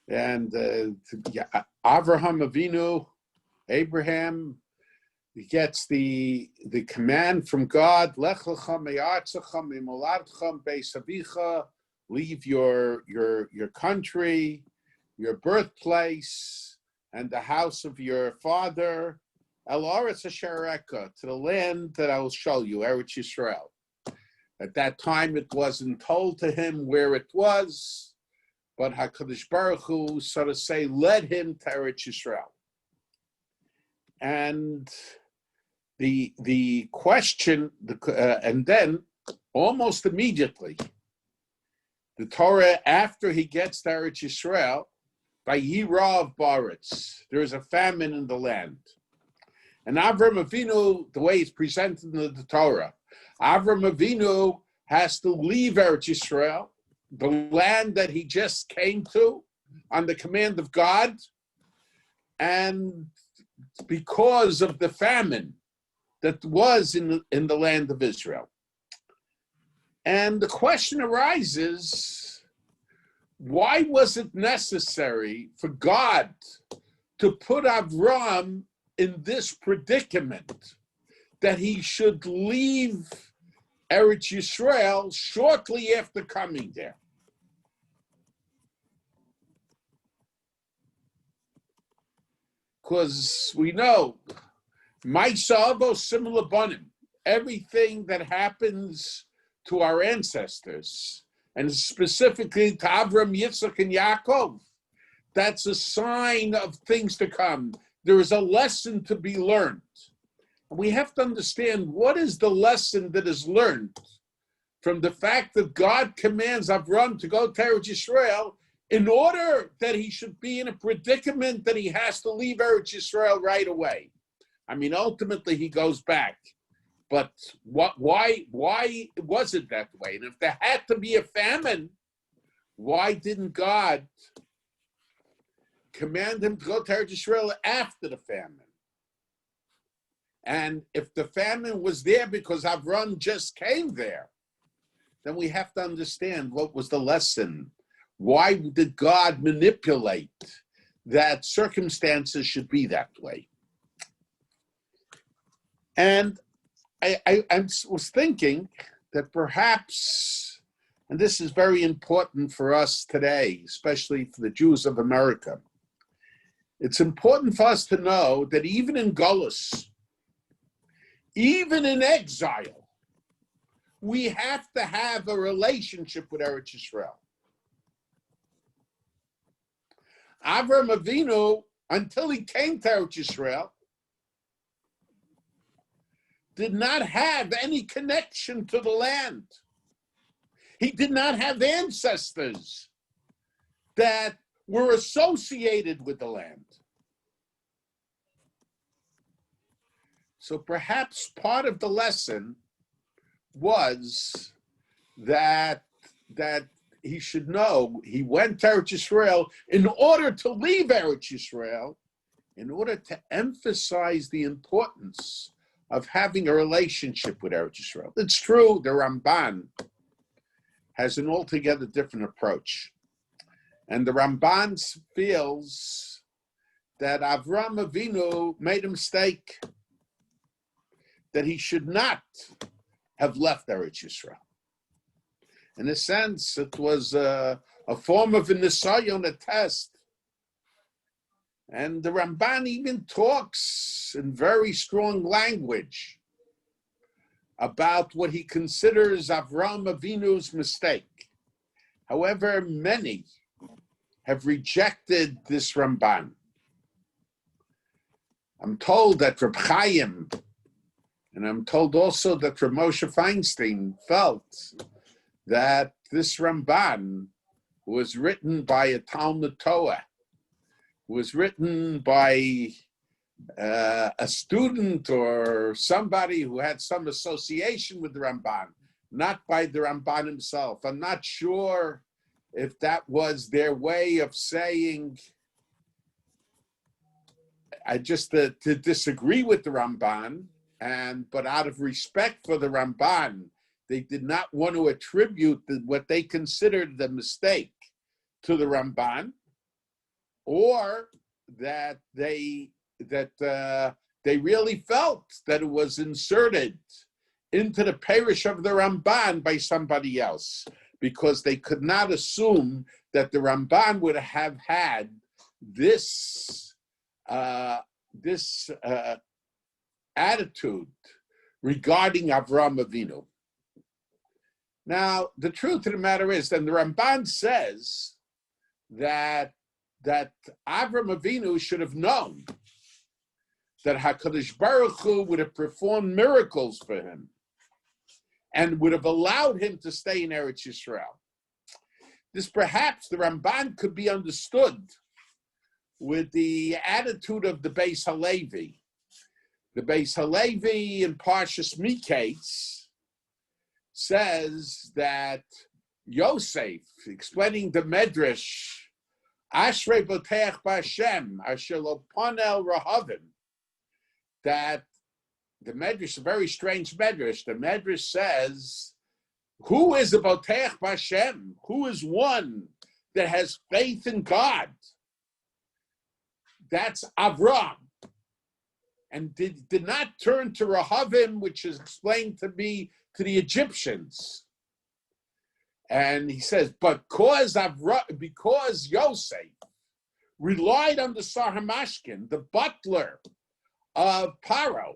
And Avraham Avinu, Abraham, he gets the command from God, Lech lecha me'artzecha me'moladcha beis avicha, leave your country, your birthplace, and the house of your father, El Eretz asher areka, to the land that I will show you, Eretz Yisrael. At that time, it wasn't told to him where it was, but HaKadosh Baruch Hu, so to say, led him to Eretz Yisrael. And the question, and then almost immediately, the Torah, after he gets to Eretz Yisrael, by Yirav Baretz, there is a famine in the land. And Avram Avinu, the way it's presented in the Torah, Avram Avinu has to leave Eretz Yisrael, the land that he just came to, on the command of God, and because of the famine that was in the land of Israel. And the question arises, why was it necessary for God to put Avram in this predicament that he should leave Eretz Yisrael shortly after coming there? Because we know, Ma'aseh similar bonim, everything that happens to our ancestors, and specifically to Avram, Yitzchak, and Yaakov, that's a sign of things to come. There is a lesson to be learned. And we have to understand what is the lesson that is learned from the fact that God commands Avram to go to Eretz Yisrael in order that he should be in a predicament that he has to leave Eretz Yisrael right away. I mean, ultimately he goes back. But why was it that way? And if there had to be a famine, why didn't God command him to go to Eretz Yisrael after the famine? And if the famine was there because Avram just came there, then we have to understand what was the lesson. Why did God manipulate that circumstances should be that way? And I was thinking that perhaps, and this is very important for us today, especially for the Jews of America, it's important for us to know that even in Golus, even in exile, we have to have a relationship with Eretz Yisrael. Avram Avinu, until he came to Eretz Yisrael, did not have any connection to the land. He did not have ancestors that were associated with the land. So perhaps part of the lesson was that he should know he went to Eretz Yisrael in order to leave Eretz Yisrael, in order to emphasize the importance of having a relationship with Eretz Yisrael. It's true, the Ramban has an altogether different approach. And the Ramban feels that Avram Avinu made a mistake, that he should not have left Eretz Yisrael. In a sense, it was a form of a nisayon, a test. And the Ramban even talks in very strong language about what he considers Avram Avinu's mistake. However, many have rejected this Ramban. I'm told that Reb Chaim, and I'm told also that Reb Moshe Feinstein felt that this Ramban was written by a Talmud Torah, was written by a student or somebody who had some association with the Ramban, not by the Ramban himself. I'm not sure if that was their way of saying, to disagree with the Ramban, but out of respect for the Ramban, they did not want to attribute what they considered the mistake to the Ramban. or that they really felt that it was inserted into the parish of the Ramban by somebody else, because they could not assume that the Ramban would have had this attitude regarding Avram Avinu. Now, the truth of the matter is, then the Ramban says that Avram Avinu should have known that HaKadosh Baruch Hu would have performed miracles for him and would have allowed him to stay in Eretz Yisrael. This perhaps the Ramban could be understood with the attitude of the Beis Halevi. The Beis Halevi in Parshas Miketz says that Yosef, explaining the Medrash, Ashrei Botech B'Hashem, Asher Lo Ponel Rahavim, that the Medrash, a very strange Medrash, the Medrash says, who is a Botech B'Hashem? Who is one that has faith in God? That's Avram. And did not turn to Rahavim, which is explained to be to the Egyptians. And he says, because Yosef relied on the Sahamashkin, the butler of Paro,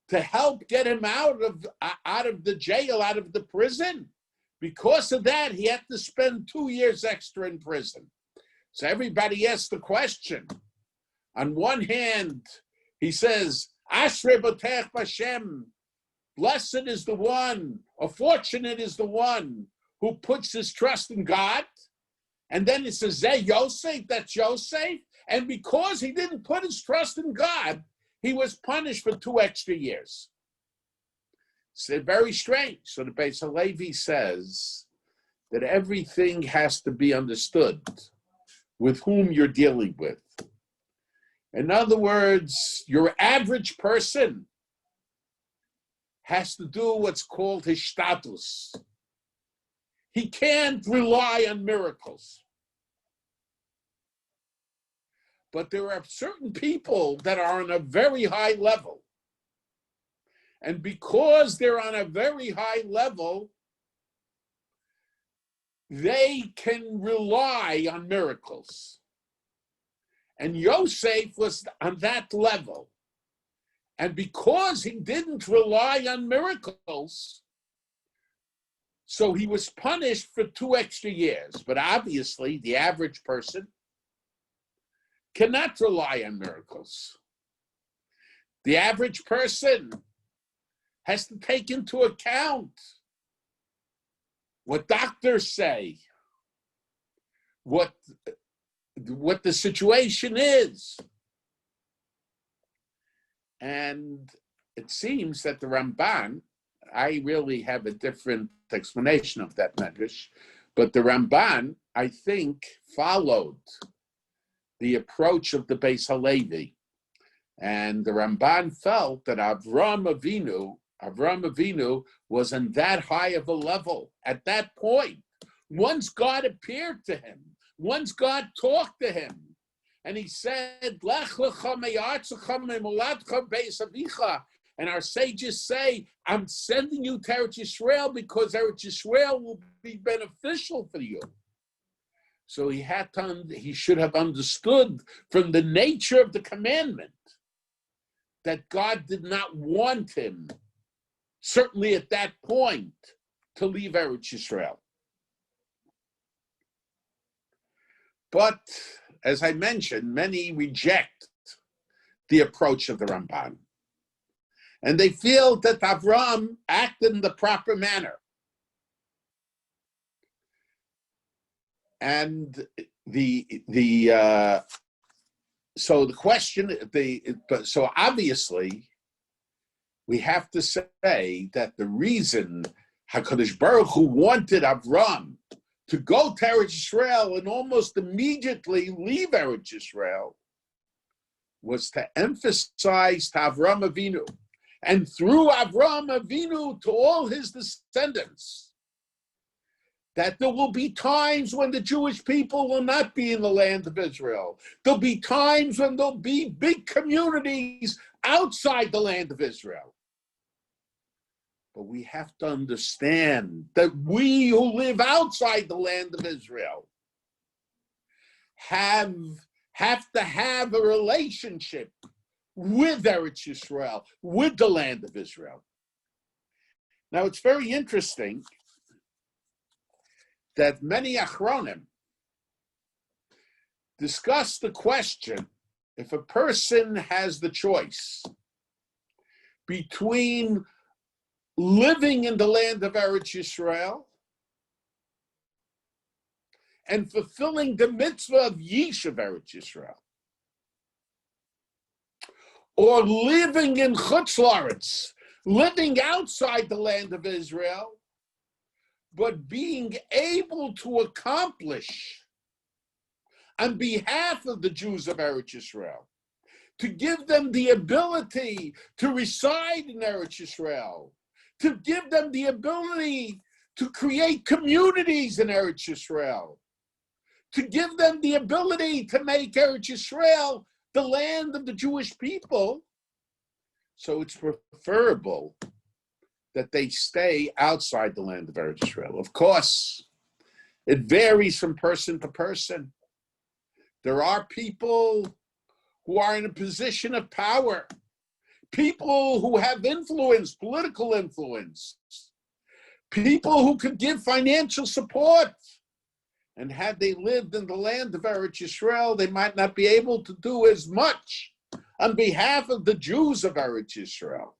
to help get him out of the jail, out of the prison. Because of that, he had to spend 2 years extra in prison. So everybody asks the question. On one hand, he says, Ashrei Botech B'Hashem, blessed is the one, or fortunate is the one who puts his trust in God. And then it says, Zeh Yosef, that's Yosef. And because he didn't put his trust in God, he was punished for 2 extra years. So very strange. So the Beis Halevi says that everything has to be understood with whom you're dealing with. In other words, your average person has to do what's called hishtadlus. He can't rely on miracles. But there are certain people that are on a very high level. And because they're on a very high level, they can rely on miracles. And Yosef was on that level. And because he didn't rely on miracles, so he was punished for 2 extra years. But obviously, the average person cannot rely on miracles. The average person has to take into account what doctors say, what the situation is. And it seems that the Ramban, I really have a different explanation of that medrash, but the Ramban, I think, followed the approach of the Beis Halevi. And the Ramban felt that Avram Avinu was on that high of a level at that point. Once God appeared to him, once God talked to him, and he said, Lech Lecha me'artzecha me'moladcha beis avicha. And our sages say, I'm sending you to Eretz Yisrael because Eretz Yisrael will be beneficial for you. So he should have understood from the nature of the commandment that God did not want him, certainly at that point, to leave Eretz Yisrael. But, as I mentioned, many reject the approach of the Ramban. And they feel that Avram acted in the proper manner. And so the question, so obviously, we have to say that the reason HaKadosh Baruch Hu wanted Avram to go to Eretz Yisrael and almost immediately leave Eretz Yisrael was to emphasize to Avram Avinu, and through Avram Avinu to all his descendants, that there will be times when the Jewish people will not be in the land of Israel. There'll be times when there'll be big communities outside the land of Israel. But we have to understand that we who live outside the land of Israel have to have a relationship with Eretz Yisrael, with the land of Israel. Now, it's very interesting that many Achronim discuss the question, if a person has the choice between living in the land of Eretz Yisrael and fulfilling the mitzvah of Yishuv Eretz Yisrael, or living in Chutz La'aretz, living outside the land of Israel, but being able to accomplish on behalf of the Jews of Eretz Yisrael, to give them the ability to reside in Eretz Yisrael, to give them the ability to create communities in Eretz Yisrael, to give them the ability to make Eretz Yisrael the land of the Jewish people. So it's preferable that they stay outside the land of Eretz Yisrael. Of course, it varies from person to person. There are people who are in a position of power, people who have influence, political influence, people who could give financial support. And had they lived in the land of Eretz Yisrael, they might not be able to do as much on behalf of the Jews of Eretz Yisrael.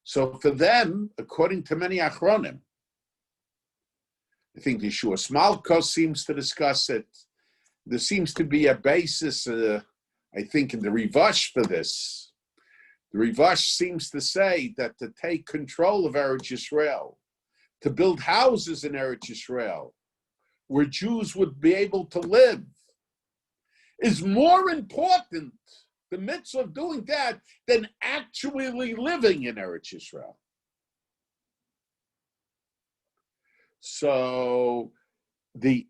So for them, according to many Achronim, I think Yeshua Smalkos seems to discuss it. There seems to be a basis, I think, in the Rivash for this. The Rivash seems to say that to take control of Eretz Yisrael, to build houses in Eretz Yisrael, where Jews would be able to live, is more important, the mitzvah of doing that, than actually living in Eretz Yisrael. So there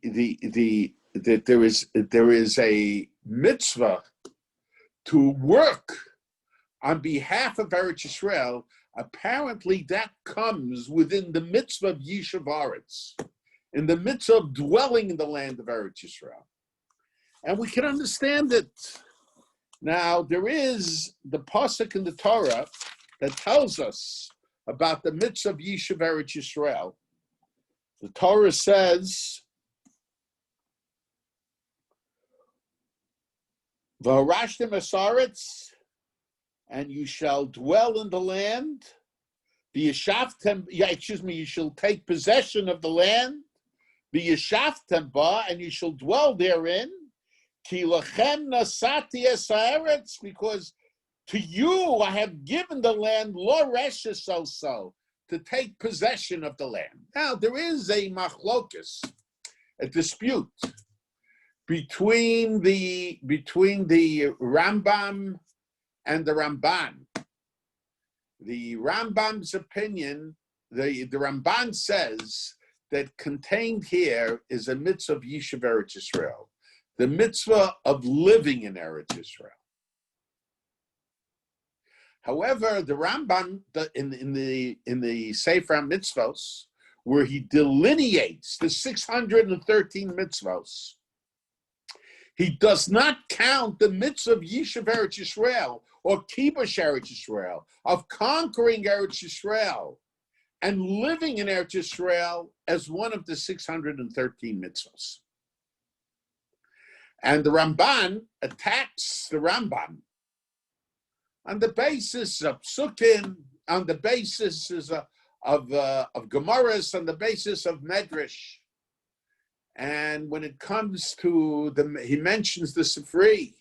is a mitzvah to work on behalf of Eretz Yisrael. Apparently that comes within the mitzvah of Yishuv Eretz, in the mitzvah of dwelling in the land of Eretz Yisrael. And we can understand it. Now, there is the pasuk in the Torah that tells us about the mitzvah of Yishuv Eretz Yisrael. The Torah says, V'harashtem esaretz, and you shall dwell in the land. You shall take possession of the land. V'yeshavtem ba, and you shall dwell therein. Ki lachem nasati es haaretz, because to you I have given the land, lo reshes also, to take possession of the land. Now there is a machlokus, a dispute between the Rambam and the Ramban. The Rambam's opinion, the Ramban says that contained here is a mitzvah of Yishuv Eretz Yisrael, the mitzvah of living in Eretz Yisrael. However, the Rambam in the Sefer Mitzvos, where he delineates the 613 mitzvos, he does not count the mitzvah of Yishuv Eretz Yisrael or Kibush Eretz Yisrael, of conquering Eretz Yisrael and living in Eretz Yisrael, as one of the 613 mitzvos. And the Ramban attacks the Rambam on the basis of Sukkim, on the basis of Gemaras, on the basis of Medrash. And when it comes to he mentions the Sifri,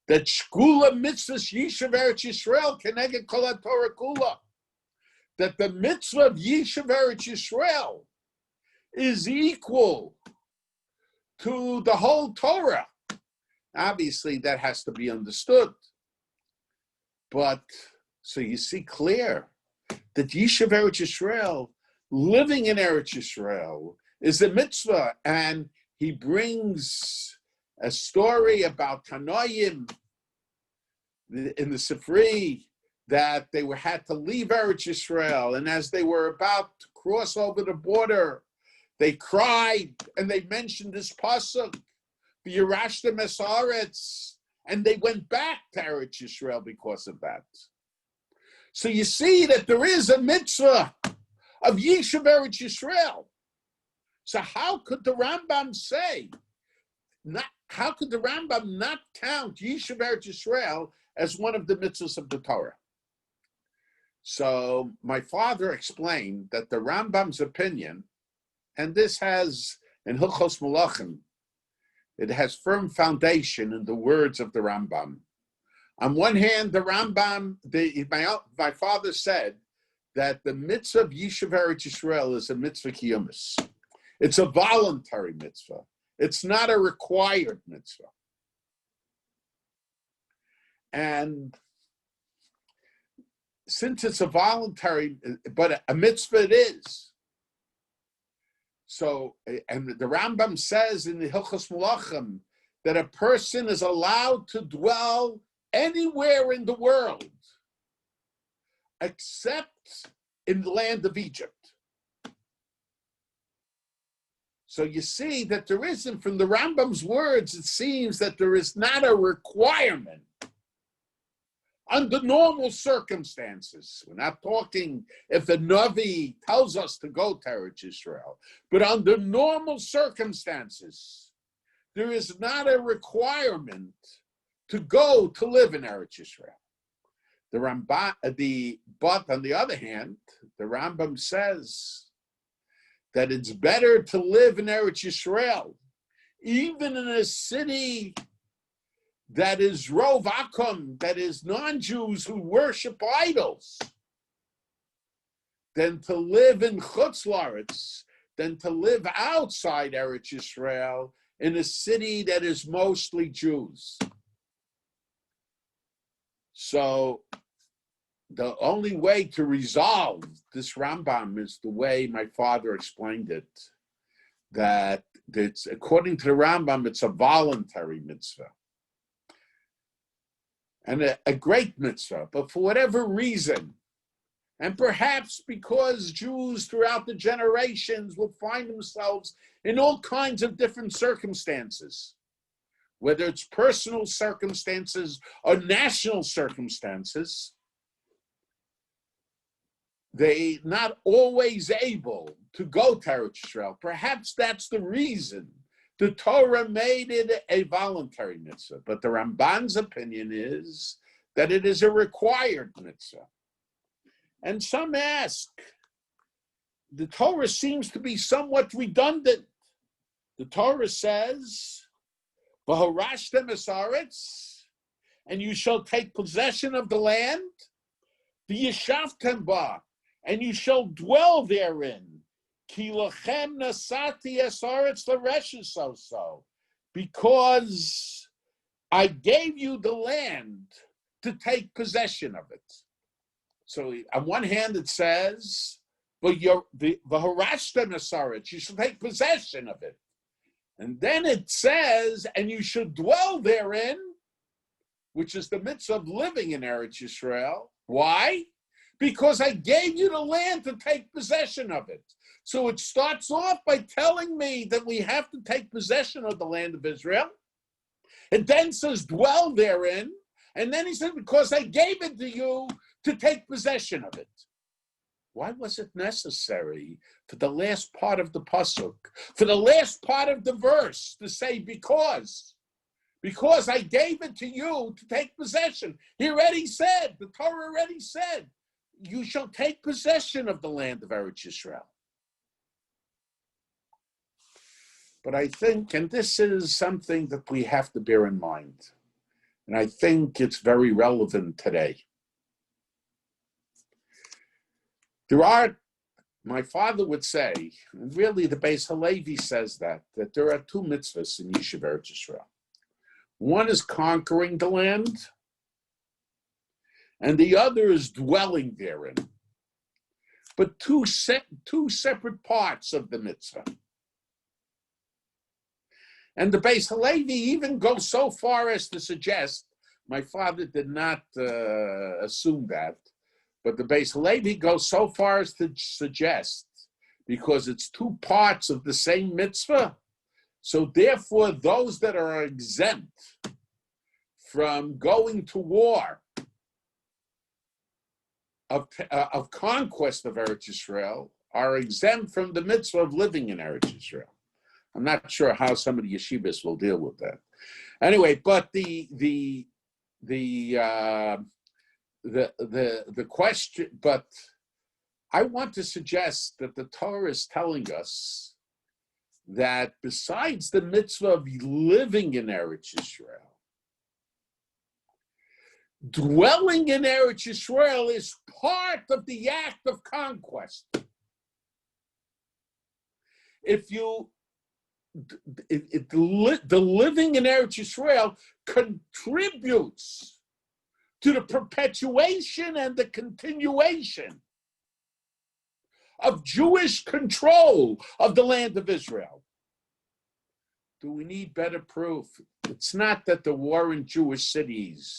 that Shkula mitzvahs Yishuv Eretz Yisrael keneged kol haTorah kula, that the mitzvah of Yishuv Eretz Yisrael is equal to the whole Torah. Obviously, that has to be understood. But, so you see clear that Yishuv Eretz Yisrael living in Eretz Yisrael is a mitzvah. And he brings a story about Tanoim in the Sifri, that they had to leave Eretz Yisrael, and as they were about to cross over the border, they cried and they mentioned this pasuk, "V'yirashtem es haaretz," and they went back to Eretz Yisrael because of that. So you see that there is a mitzvah of Yishuv Eretz Yisrael. So how could the Rambam say? How could the Rambam not count Yishuv Eretz Yisrael as one of the mitzvahs of the Torah? So my father explained that the Rambam's opinion, and this has in Hilchos Malachim, it has firm foundation in the words of the Rambam. On one hand, the Rambam, my father said that the mitzvah of Yishuv Eretz Yisrael is a mitzvah kiyumis. It's a voluntary mitzvah. It's not a required mitzvah. And since it's a voluntary, but a mitzvah it is. So, and the Rambam says in the Hilchos Malachim that a person is allowed to dwell anywhere in the world except in the land of Egypt. So you see that there isn't, from the Rambam's words, it seems that there is not a requirement under normal circumstances. We're not talking if the Navi tells us to go to Eretz Yisrael, but under normal circumstances, there is not a requirement to go to live in Eretz Yisrael. But on the other hand, the Rambam says that it's better to live in Eretz Yisrael, even in a city that is Rov Akum, that is non-Jews who worship idols, than to live in Chutz La'aretz, than to live outside Eretz Yisrael in a city that is mostly Jews. So the only way to resolve this Rambam is the way my father explained it, that it's, according to the Rambam, it's a voluntary mitzvah. And a great mitzvah, but for whatever reason, and perhaps because Jews throughout the generations will find themselves in all kinds of different circumstances, whether it's personal circumstances or national circumstances, they not always able to go to Eretz Yisrael. Perhaps that's the reason the Torah made it a voluntary mitzvah, but the Ramban's opinion is that it is a required mitzvah. And some ask, the Torah seems to be somewhat redundant. The Torah says, "V'harashtem es haaretz," and you shall take possession of the land, v'yishavtem ba, and you shall dwell therein. Ki lachem nasati es haaretz l'reshes also, because I gave you the land to take possession of it. So on one hand it says, but the v'harashtem es haaretz, you shall take possession of it. And then it says, and you should dwell therein, which is the mitzvah of living in Eretz Yisrael. Why? Because I gave you the land to take possession of it. So it starts off by telling me that we have to take possession of the land of Israel. It then says, dwell therein. And then he said, because I gave it to you to take possession of it. Why was it necessary for the last part of the pasuk, for the last part of the verse, to say because? Because I gave it to you to take possession. He already said, the Torah already said, you shall take possession of the land of Eretz Yisrael. But I think, and this is something that we have to bear in mind, and I think it's very relevant today. There are, my father would say, and really the Beis Halevi says that there are two mitzvahs in Yishuv Eretz Yisrael. One is conquering the land, and the other is dwelling therein. but two separate parts of the mitzvah. And the Beis Halevi even goes so far as to suggest, my father did not assume that, but the Beis Halevi goes so far as to suggest, because it's two parts of the same mitzvah, so therefore those that are exempt from going to war of conquest of Eretz Yisrael are exempt from the mitzvah of living in Eretz Yisrael. I'm not sure how some of the yeshivas will deal with that. Anyway, but the question, but I want to suggest that the Torah is telling us that besides the mitzvah of living in Eretz Yisrael, dwelling in Eretz Yisrael is part of the act of conquest. The living in Eretz Yisrael contributes to the perpetuation and the continuation of Jewish control of the land of Israel. Do we need better proof? It's not that there weren't Jewish cities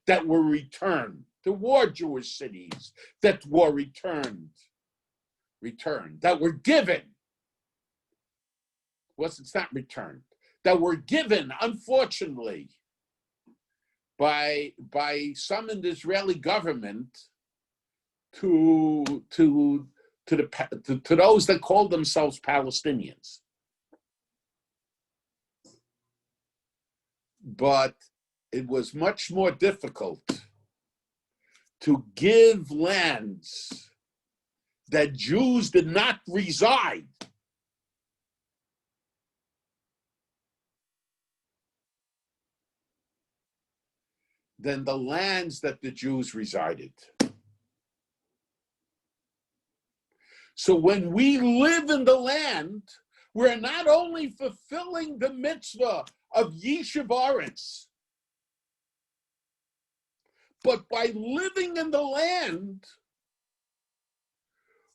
that were returned. There were Jewish cities that were returned, that were given. It's not returned. That were given, unfortunately, by some in the Israeli government to those that call themselves Palestinians. But it was much more difficult to give lands that Jews did not reside than the lands that the Jews resided. So when we live in the land, we're not only fulfilling the mitzvah of Yishuv Eretz, but by living in the land,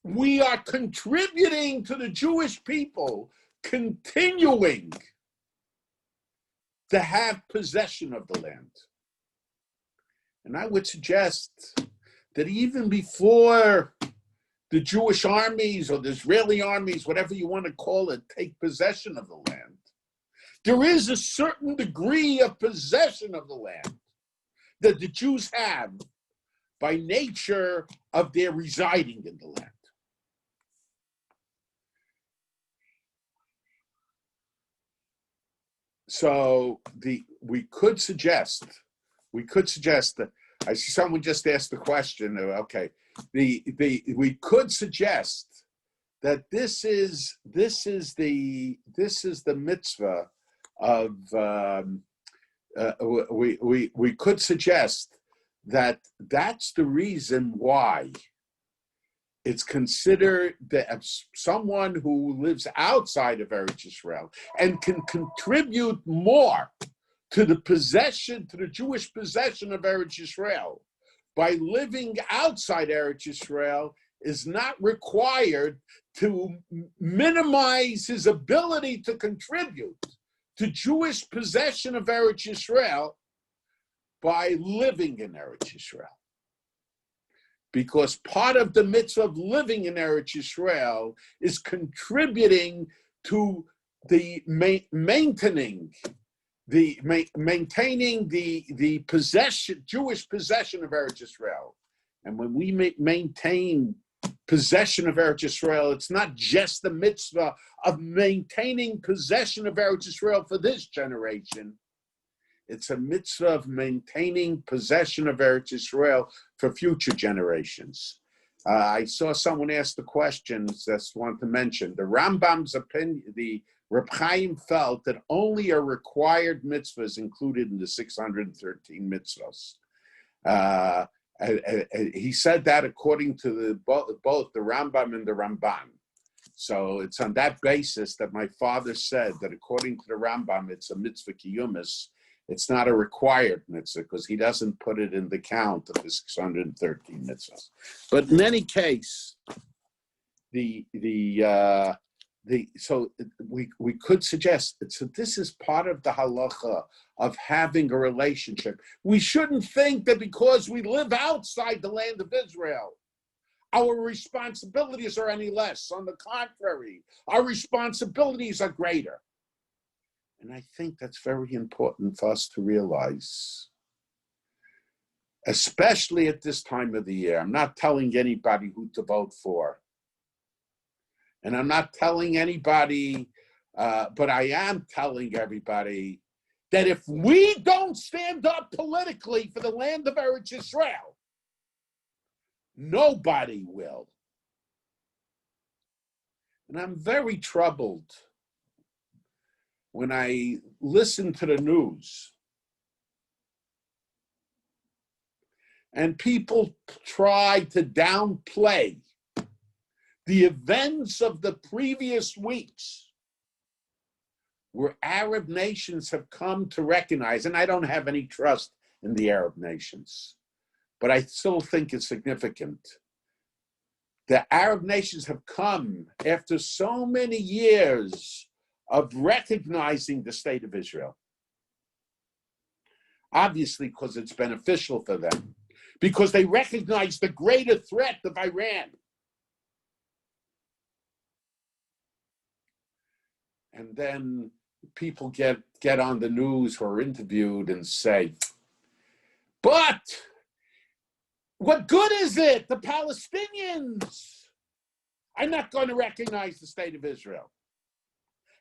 we are contributing to the Jewish people continuing to have possession of the land. And I would suggest that even before the Jewish armies or the Israeli armies, whatever you want to call it, take possession of the land, there is a certain degree of possession of the land that the Jews have by nature of their residing in the land. So we could suggest that, I see someone just asked the question, okay, we could suggest that this is the mitzvah of we could suggest that that's the reason why it's considered that someone who lives outside of Eretz Yisrael and can contribute more to the Jewish possession of Eretz Yisrael by living outside Eretz Yisrael is not required to minimize his ability to contribute to Jewish possession of Eretz Yisrael by living in Eretz Yisrael. Because part of the mitzvah of living in Eretz Yisrael is contributing to the maintaining the possession, Jewish possession of Eretz Yisrael. And when we maintain possession of Eretz Yisrael, it's not just the mitzvah of maintaining possession of Eretz Yisrael for this generation. It's a mitzvah of maintaining possession of Eretz Yisrael for future generations. I saw someone ask the question, just want to mention, the Rambam's opinion, the Reb Chaim felt that only a required mitzvah is included in the 613 mitzvahs. He said that according to both the Rambam and the Ramban. So it's on that basis that my father said that according to the Rambam, it's a mitzvah kiyumis. It's not a required mitzvah because he doesn't put it in the count of the 613 mitzvahs. But in any case, So we could suggest, so this is part of the halacha of having a relationship. We shouldn't think that because we live outside the land of Israel, our responsibilities are any less. On the contrary, our responsibilities are greater. And I think that's very important for us to realize, especially at this time of the year. I'm not telling anybody who to vote for. And I'm not telling anybody, but I am telling everybody that if we don't stand up politically for the land of Eretz Yisrael, nobody will. And I'm very troubled when I listen to the news and people try to downplay the events of the previous weeks where Arab nations have come to recognize, and I don't have any trust in the Arab nations, but I still think it's significant. The Arab nations have come after so many years of recognizing the state of Israel. Obviously, because it's beneficial for them, because they recognize the greater threat of Iran. And then people get on the news or interviewed and say, but what good is it? The Palestinians are not going to recognize the state of Israel.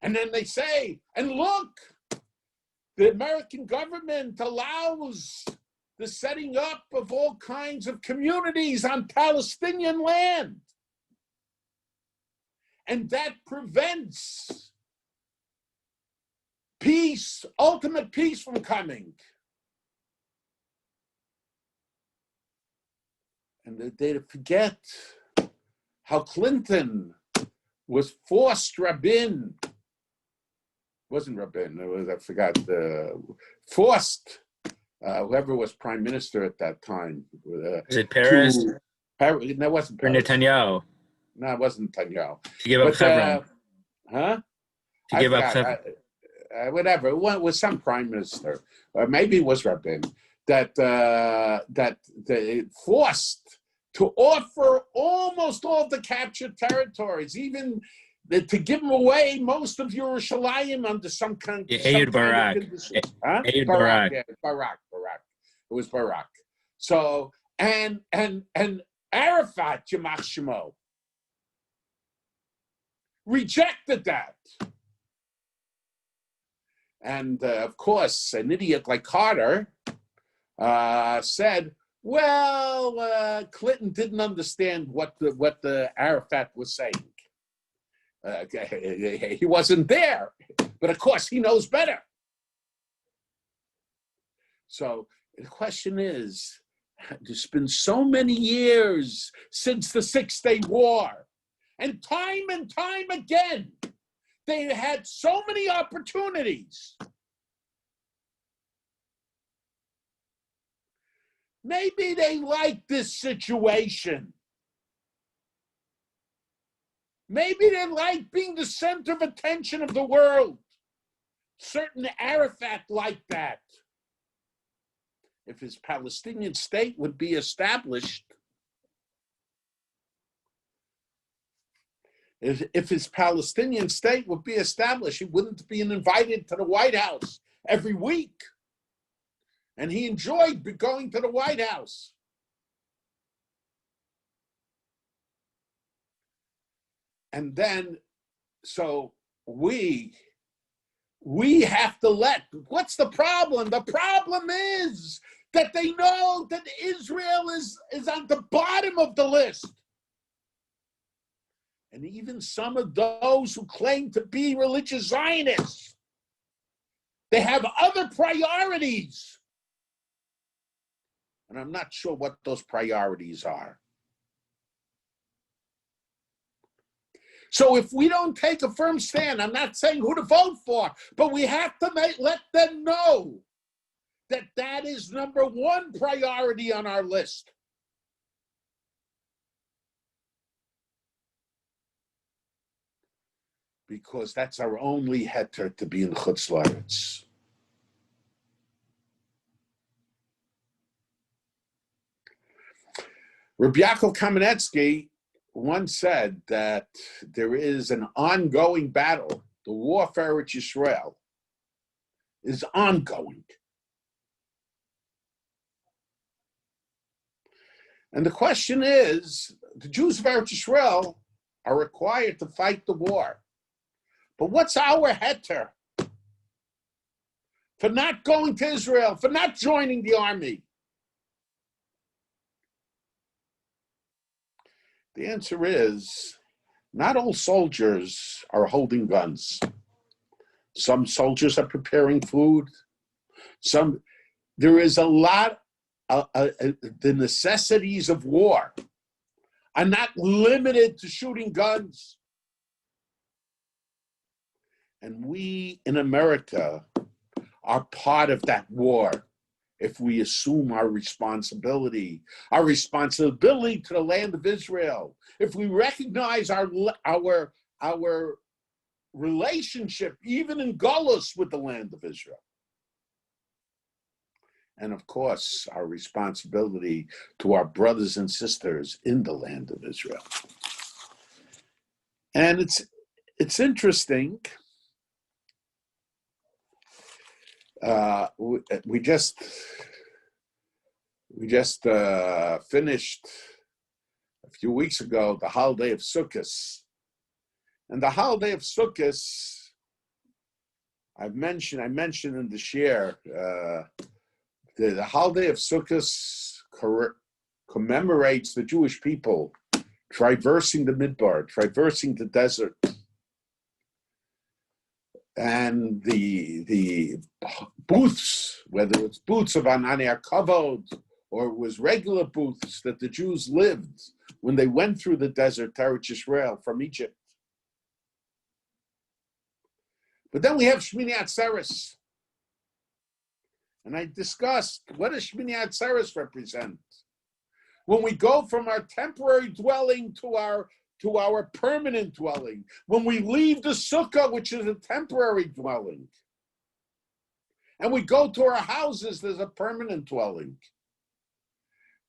And then they say, and look, the American government allows the setting up of all kinds of communities on Palestinian land. And that prevents peace, ultimate peace from coming. And they forget how Clinton was forced Rabin, wasn't Rabin, it was, I forgot, forced whoever was prime minister at that time. Is it Perez? No, it wasn't Or Perez. Netanyahu? No, it wasn't Netanyahu. To give up Hebron. Huh? To give up Hebron. Whatever, it was some prime minister, or maybe it was Rabin, that they forced to offer almost all of the captured territories, even to give them away most of Yerushalayim under some kind of conditions. Huh? Barak. Yeah, Barak. It was Barak. So and Arafat, Yamach Shemo, rejected that. And of course, an idiot like Carter said, well, Clinton didn't understand what the Arafat was saying. He wasn't there, but of course he knows better. So the question is, there's been so many years since the Six-Day War, and time again, they had so many opportunities. Maybe they like this situation. Maybe they like being the center of attention of the world. Certain Arafat liked that. If his Palestinian state would be established, if his Palestinian state would be established, he wouldn't be invited to the White House every week. And he enjoyed going to the White House. And then, so we have to what's the problem? The problem is that they know that Israel is on the bottom of the list. And even some of those who claim to be religious Zionists, they have other priorities. And I'm not sure what those priorities are. So if we don't take a firm stand, I'm not saying who to vote for, but we have to let them know that that is number one priority on our list. because that's our only heter to be in Chutz La'aretz. Rabbi Yaakov Kamenetsky once said that there is an ongoing battle. The war for Eretz Yisrael is ongoing. And the question is, the Jews of Eretz Yisrael are required to fight the war. But what's our heter for not going to Israel, for not joining the army? The answer is, not all soldiers are holding guns. Some soldiers are preparing food. There is a lot, the necessities of war are not limited to shooting guns. And we in America are part of that war if we assume our responsibility to the land of Israel, if we recognize our relationship, even in Golus, with the land of Israel. And of course, our responsibility to our brothers and sisters in the land of Israel. And it's interesting. We just finished a few weeks ago the holiday of Circus, and the holiday of Circus, I mentioned in the share, the holiday of Circus commemorates the Jewish people traversing the Midbar, traversing the desert. And the booths, whether it's booths of Anani Kavod or it was regular booths that the Jews lived when they went through the desert to Eretz Yisrael from Egypt. But then we have Shmini Atzeres. And I discussed, what does Shmini Atzeres represent? When we go from our temporary dwelling to our permanent dwelling, when we leave the sukkah, which is a temporary dwelling, and we go to our houses, there's a permanent dwelling.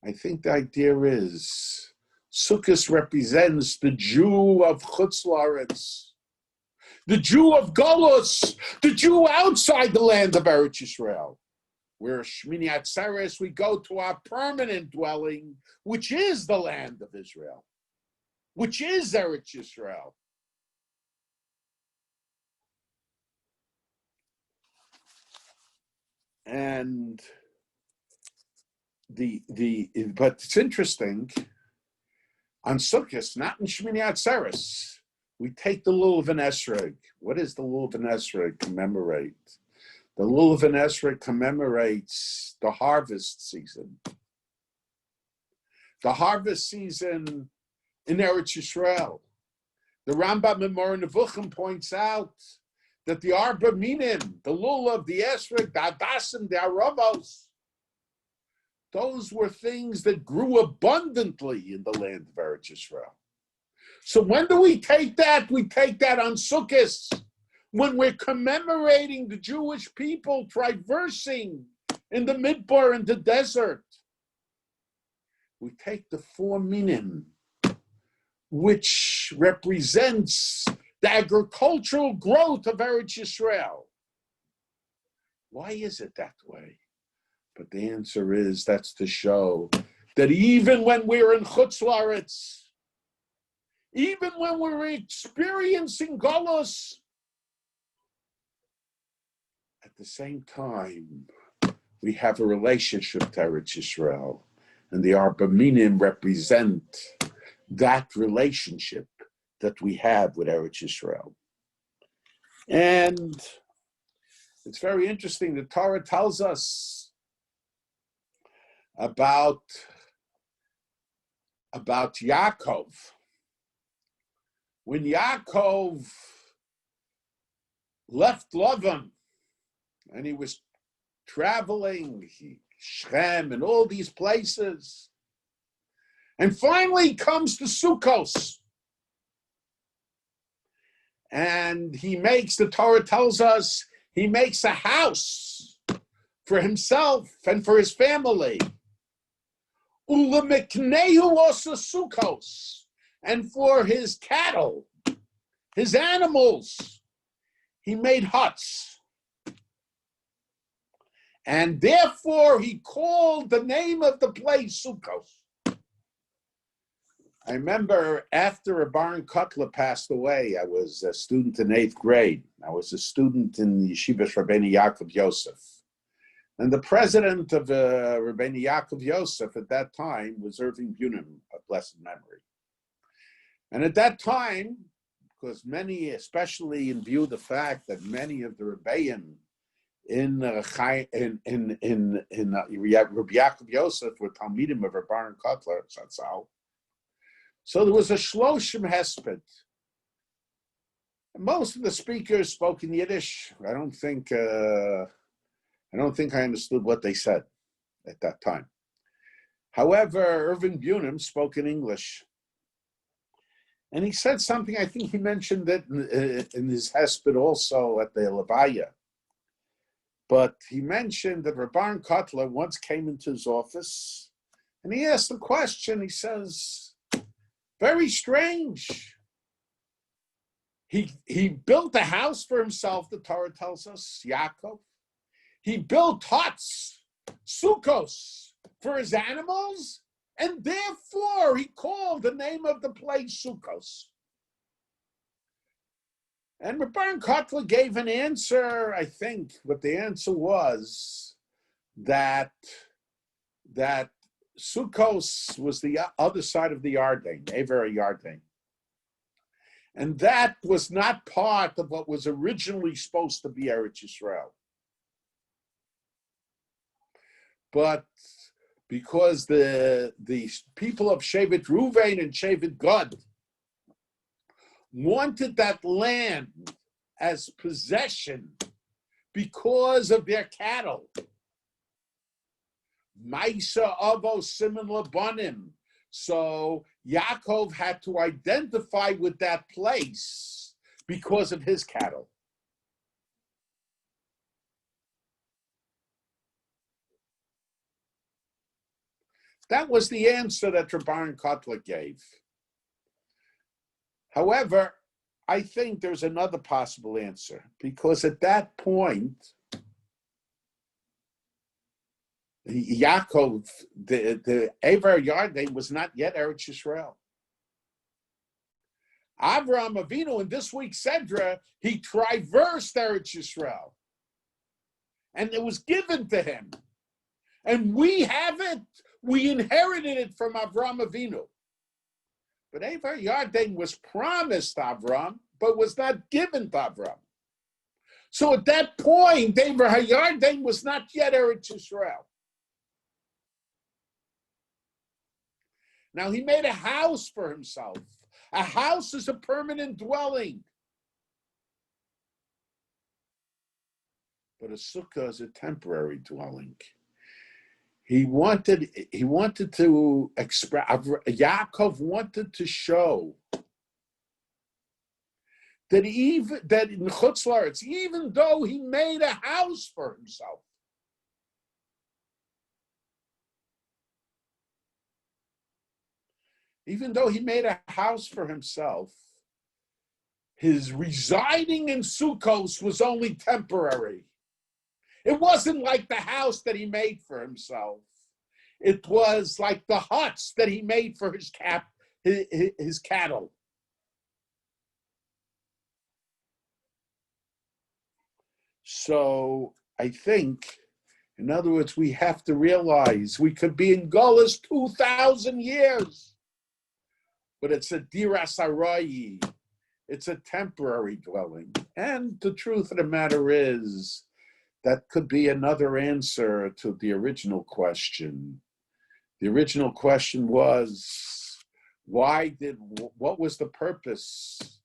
I think the idea is, Sukkot represents the Jew of Chutz La'aretz, the Jew of Golus, the Jew outside the land of Eretz Yisrael. Where Shmini Atzeres, we go to our permanent dwelling, which is the land of Israel, which is Eretz Yisrael. And but it's interesting, on Sukkot, not in Shmini Atzeres, we take the Lulav and Esrog. What does the Lulav and Esrog commemorate? The Lulav and Esrog commemorates the harvest season. The harvest season in Eretz Yisrael. The Rambam in Moreh Nevuchim points out that the Arba Minim, the Lulav, the Esrog, the Adasim, the Aravos, those were things that grew abundantly in the land of Eretz Yisrael. So when do we take that? We take that on Sukkot, when we're commemorating the Jewish people traversing in the Midbar and the desert. We take the 4 minim, which represents the agricultural growth of Eretz Yisrael. Why is it that way? But the answer is, that's to show that even when we're in Chutz La'aretz, even when we're experiencing Golus, at the same time, we have a relationship to Eretz Yisrael, and the Arba Minim represent that relationship that we have with Eretz Yisrael. And it's very interesting, the Torah tells us about Yaakov. When Yaakov left Lavan and he was traveling, Shechem and all these places, and finally comes to Sukkos. And the Torah tells us, he makes a house for himself and for his family. Ulemeknehu osa sukkos, and for his cattle, his animals, he made huts. And therefore he called the name of the place Sukkos. I remember after Baron Kotler passed away, I was a student in 8th grade. I was a student in Yeshiva Rabbi Yaakov Yosef. And the president of Rabbi Yaakov Yosef at that time was Irving Bunim, of blessed memory. And at that time, because many, especially in view of the fact that many of the Rebbeim in Rabbi Yaakov Yosef were Talmidim of Baron Kotler, Zatzal. So there was a Shloshim Hesped. Most of the speakers spoke in Yiddish. I don't think I understood what they said at that time. However, Irving Bunim spoke in English. And he said something, I think he mentioned it in his Hesped also at the Levaya. But he mentioned that Baron Kotler once came into his office and he asked the question, he says, very strange. He built a house for himself, the Torah tells us, Yaakov. He built huts, sukkos, for his animals, and therefore he called the name of the place Sukkos. And Baron Kotler gave an answer, I think, what the answer was that Sukkos was the other side of the Yarden, Ever Yarden. And that was not part of what was originally supposed to be Eretz Yisrael. But because the people of Shevet Ruvain and Shevet Gad wanted that land as possession because of their cattle. Maisa Avo Siman Labanim. So Yaakov had to identify with that place because of his cattle. That was the answer that Baron Kotler gave. However, I think there's another possible answer, because at that point, Yaakov, the Ever Yarden was not yet Eretz Yisrael. Avram Avinu, in this week's Sedra, he traversed Eretz Yisrael. And it was given to him. And we have it. We inherited it from Avram Avinu. But Ever Yarden was promised Avram, but was not given to Avram. So at that point, Ever Yarden was not yet Eretz Yisrael. Now he made a house for himself. A house is a permanent dwelling. But a sukkah is a temporary dwelling. He wanted to express, Yaakov wanted to show that in Chutz La'aretz, even though he made a house for himself, his residing in Sukkos was only temporary. It wasn't like the house that he made for himself. It was like the huts that he made for his cattle. So I think, in other words, we have to realize we could be in Golas 2,000 years, but it's a diras arayi. It's a temporary dwelling. And the truth of the matter is, that could be another answer to the original question. The original question was, what was the purpose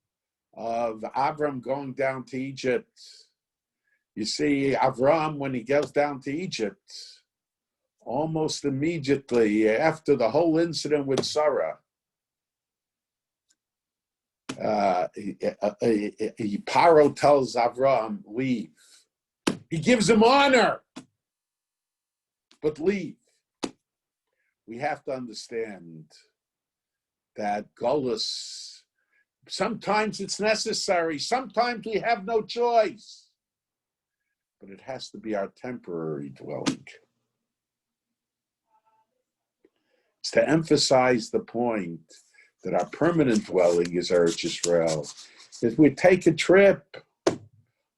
of Avram going down to Egypt? You see, Avram, when he goes down to Egypt, almost immediately after the whole incident with Sarah, Paro tells Avram, leave. He gives him honor, but leave. We have to understand that Golus, sometimes it's necessary, sometimes we have no choice, but it has to be our temporary dwelling. It's to emphasize the point that our permanent dwelling is Eretz Yisrael. If we take a trip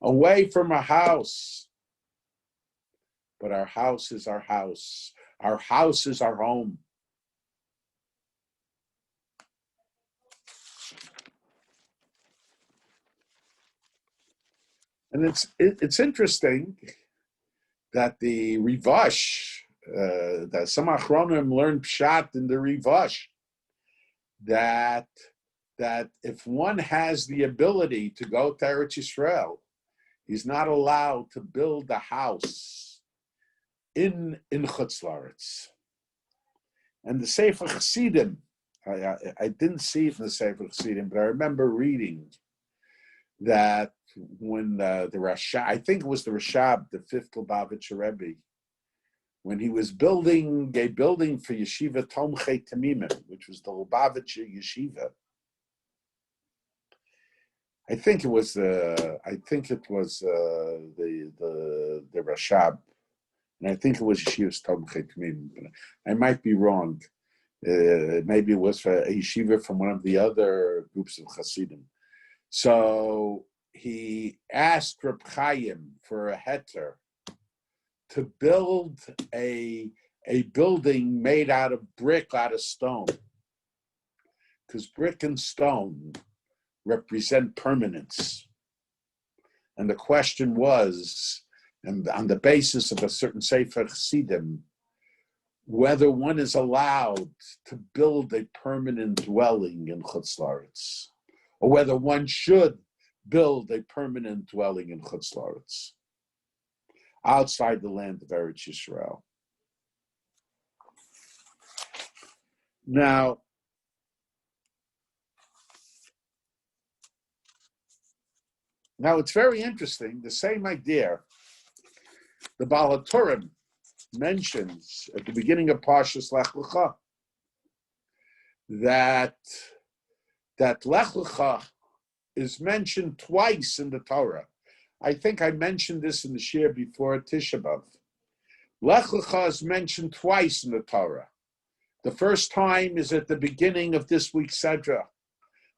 away from our house, but our house is our house. Our house is our home. And it's interesting that the Rivash, that some Achronim learned Pshat in the Rivash, that if one has the ability to go to Eretz Yisrael, he's not allowed to build a house in Chutz La'aretz. And the Sefer Chassidim, I didn't see it in the Sefer Chassidim, but I remember reading that when the Rashab, I think it was the Rashab, the fifth Lubavitcher Rebbe, when he was building a building for Yeshiva Tomchei Tamimim, which was the Lubavitcher Yeshiva, I think it was the Rashab, and I think it was Yeshiva's Tomchei Tamimim. I might be wrong. Maybe it was for a yeshiva from one of the other groups of Hasidim. So he asked Reb Chaim for a heter to build a building made out of brick, out of stone, because brick and stone represent permanence. And the question was, and on the basis of a certain Sefer Chassidim, whether one is allowed to build a permanent dwelling in Chutz La'aretz, or whether one should build a permanent dwelling in Chutz La'aretz, outside the land of Eretz Yisrael. Now, it's very interesting, the same idea, the Baal HaTurim mentions at the beginning of Parshas Lech Lecha that Lech Lecha is mentioned twice in the Torah. I think I mentioned this in the shir before Tisha B'Av. Lech Lecha is mentioned twice in the Torah. The first time is at the beginning of this week's Sedra.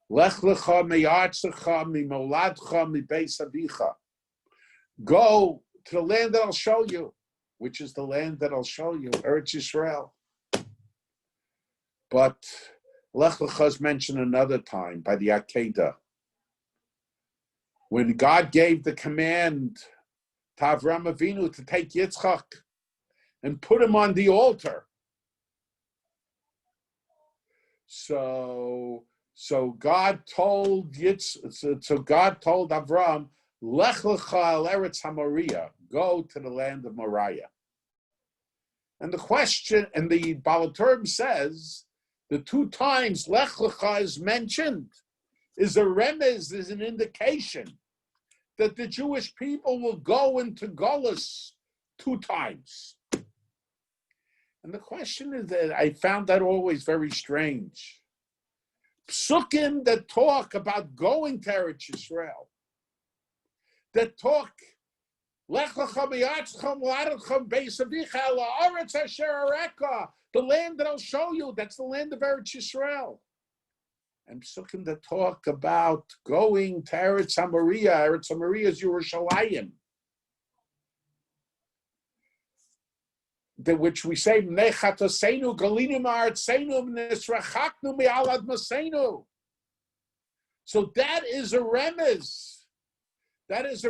Lech Lecha me'artzecha mi'moladcha mi'beis avicha. Go to the land that I'll show you, which is the land that I'll show you, Eretz Yisrael. But Lech Lecha is mentioned another time by the Akedah. When God gave the command to Avram Avinu to take Yitzchak and put him on the altar. So God told Avram, Lech Lecha el Eretz HaMoriah, go to the land of Moriah. And the question, and the Baal HaTurim says, the two times Lech Lecha is mentioned is a remez, is an indication that the Jewish people will go into Golus two times. And the question is that I found that always very strange. Psukim that talk about going to Eretz Yisrael, that talk Lech Lecha mi'artzecha mi'moladcha beis avicha el ha'aretz asher areka, the land that I'll show you, that's the land of Eretz Yisrael. And psukim that talk about going to Eretz HaMoriah. Eretz HaMoriah is Yerushalayim, which we say, Lecha toseinu galinu ma'artzeinu v'nisrachaknu mi'al admaseinu. So that is a remez. That is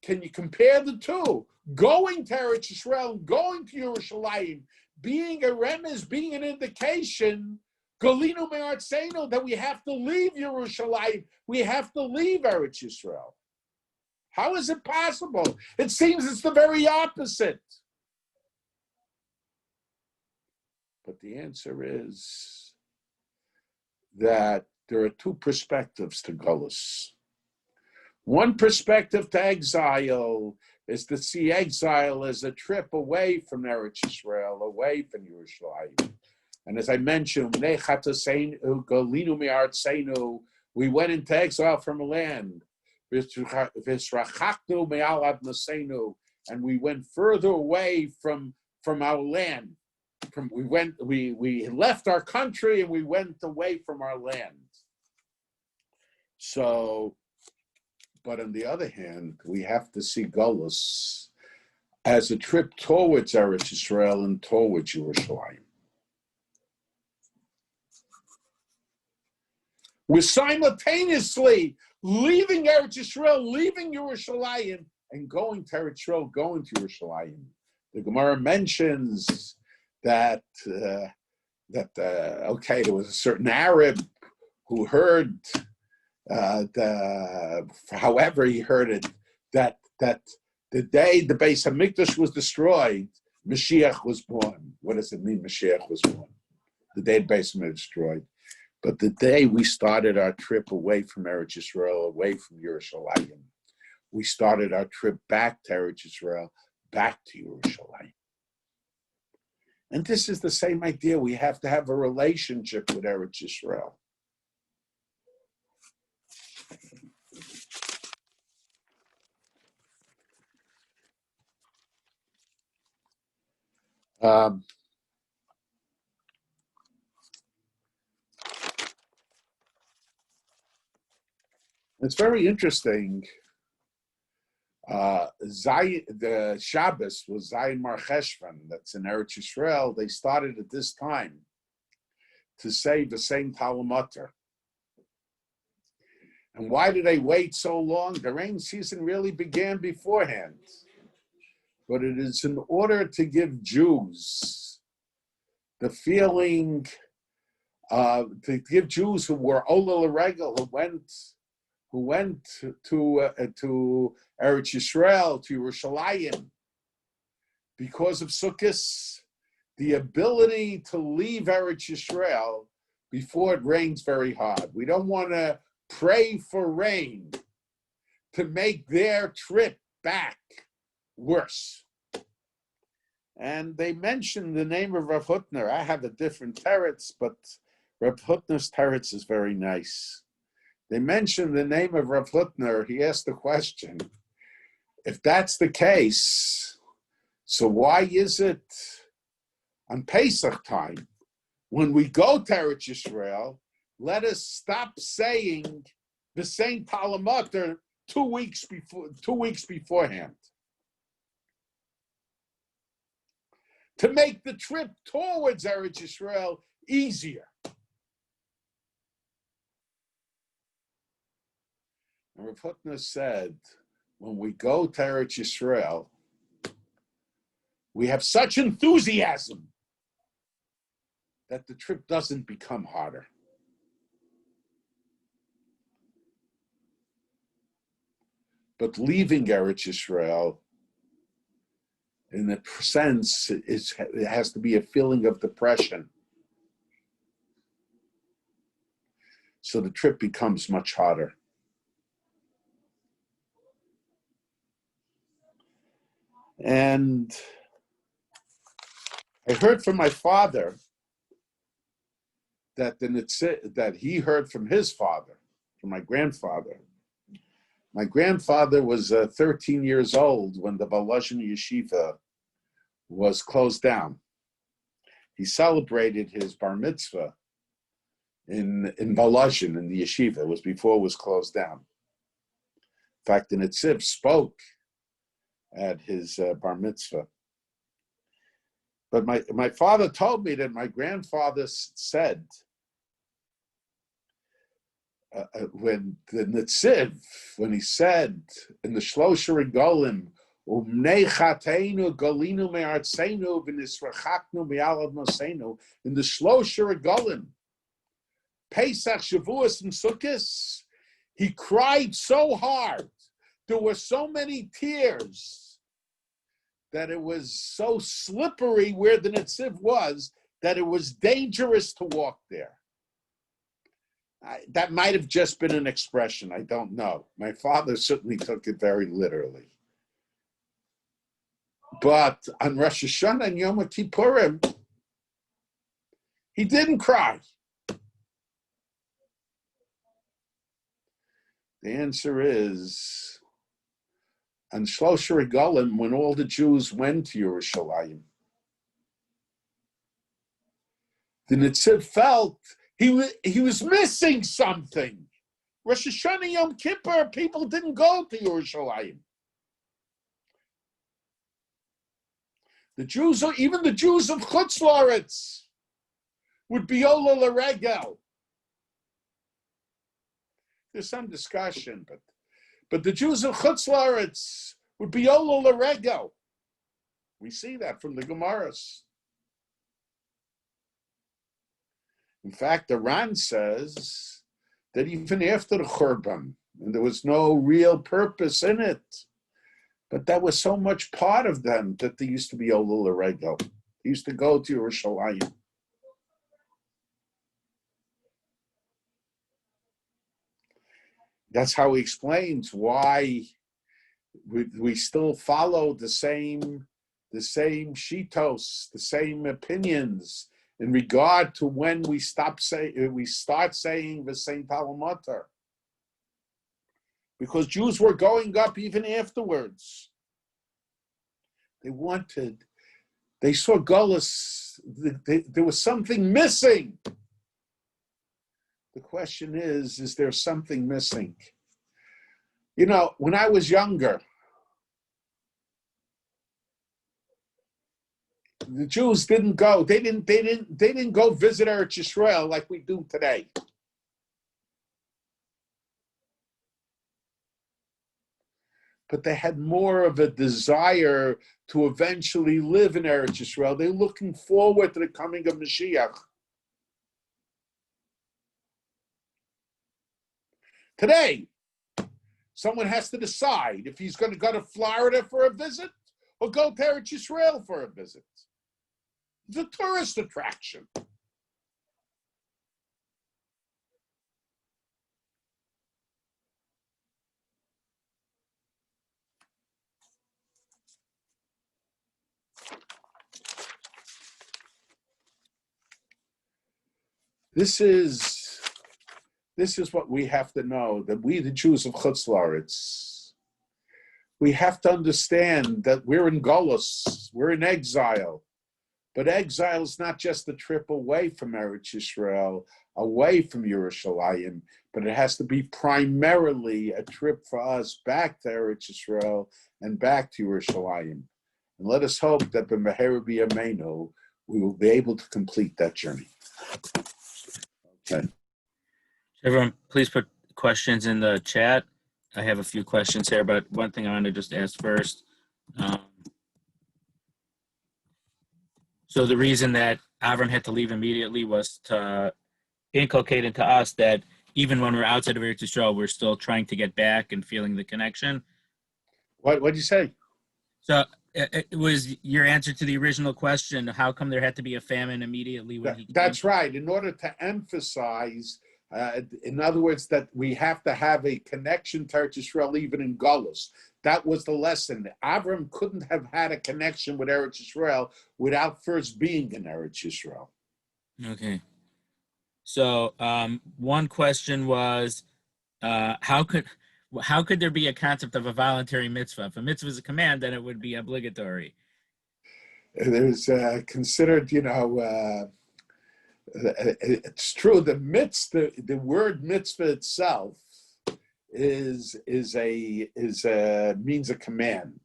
can you compare the two? Going to Eretz Yisrael, going to Yerushalayim, being a remez, being an indication, Galinu me'artzeinu, that we have to leave Yerushalayim, we have to leave Eretz Yisrael. How is it possible? It seems it's the very opposite. But the answer is that there are two perspectives to Golus. One perspective to exile is to see exile as a trip away from Eretz Yisrael, away from Yerushalayim. And as I mentioned, we went into exile from a land, and we went further away from our land. We left our country and we went away from our land. So, but on the other hand, we have to see Golus as a trip towards Eretz Yisrael and towards Yerushalayim. We're simultaneously leaving Eretz Yisrael, leaving Yerushalayim, and going to Eretz Yisrael, going to Yerushalayim. The Gemara mentions that there was a certain Arab who heard, however he heard it, that the day the Beis Hamikdash was destroyed, Mashiach was born. What does it mean, Mashiach was born? The day the Beis Hamikdash was destroyed. But the day we started our trip away from Eretz Yisrael, away from Yerushalayim, we started our trip back to Eretz Yisrael, back to Yerushalayim. And this is the same idea. We have to have a relationship with Eretz Yisrael. It's very interesting. The Shabbos was Zayin Mar Cheshvan, that's in Eretz Yisrael. They started at this time to say the same Talmutter. And why did they wait so long? The rain season really began beforehand. But it is in order to give Jews the feeling, to give Jews who were Ola L'Regel, who went to Eretz Yisrael, to Yerushalayim, because of Circus, the ability to leave Eretz Yisrael before it rains very hard. We don't want to pray for rain to make their trip back worse. And they mentioned the name of Rav Hutner. I have a different teretz, but Rav Hutner's teretz is very nice. They mentioned the name of Rav Hutner. He asked the question, if that's the case, so why is it on Pesach time, when we go to Eretz Yisrael, let us stop saying the same Talmutter 2 weeks beforehand, to make the trip towards Eretz Yisrael easier. And Rav Hutner said, when we go to Eretz Yisrael, we have such enthusiasm that the trip doesn't become harder. But leaving Eretz Yisrael, in a sense, it has to be a feeling of depression. So the trip becomes much harder. And I heard from my father that he heard from his father, from my grandfather. My grandfather was 13 years old when the Balazhin Yeshiva was closed down. He celebrated his bar mitzvah in Balazhin, in the yeshiva. It was before it was closed down. In fact, the Netziv spoke at his bar mitzvah. But my father told me that my grandfather said, when the Netziv, when he said in the Shlosha Regolim, Umnei Chateinu Golinu Me'artzeinu V'nisrachaknu Mi'alav Moseinu, in the Shlosha Regolim, Pesach, Shavuos, and Sukkos, he cried so hard. There were so many tears that it was so slippery where the Netziv was that it was dangerous to walk there. That might have just been an expression. I don't know. My father certainly took it very literally. But on Rosh Hashanah and Yom Kippurim, he didn't cry. The answer is, on Shlosha Regalim, when all the Jews went to Yerushalayim, the Netziv felt he was missing something. Rosh Hashanah, Yom Kippur, people didn't go to Yerushalayim. The Jews, even the Jews of Chutz La'aretz, would be Ola L'Regel. There's some discussion, but the Jews of Chutz La'aretz would be Ola L'Regel. We see that from the Gemaras. In fact, the Ran says that even after the Churban, and there was no real purpose in it, but that was so much part of them that they used to be Ola L'Regel. They used to go to Yerushalayim. That's how he explains why we still follow the same shitos, the same opinions in regard to when we start saying the same Talmutar. Because Jews were going up even afterwards. They saw Gullus, there was something missing. The question is there something missing? You know, when I was younger, the Jews didn't go. They didn't go visit Eretz Yisrael like we do today. But they had more of a desire to eventually live in Eretz Yisrael. They're looking forward to the coming of Mashiach. Today, someone has to decide if he's going to go to Florida for a visit or go to Eretz Yisrael for a visit. It's a tourist attraction. This is what we have to know, that we, the Jews of Chutz La'aretz, we have to understand that we're in Golus, we're in exile. But exile is not just a trip away from Eretz Yisrael, away from Yerushalayim, but it has to be primarily a trip for us back to Eretz Yisrael and back to Yerushalayim. And let us hope that b'meher b'yameinu we will be able to complete that journey. Okay. Everyone, please put questions in the chat. I have a few questions here, but one thing I want to just ask first. So the reason that Avram had to leave immediately was to inculcate into us that even when we're outside of Eretz Yisrael, we're still trying to get back and feeling the connection. What did you say? So it was your answer to the original question. How come there had to be a famine immediately when he came? That's right. In order to emphasize, in other words, that we have to have a connection to Eretz Yisrael even in Golus. That was the lesson. Avram couldn't have had a connection with Eretz Yisrael without first being in Eretz Yisrael. Okay. So one question was, how could there be a concept of a voluntary mitzvah? If a mitzvah is a command, then it would be obligatory. There's considered, it's true. The word mitzvah itself is means a command.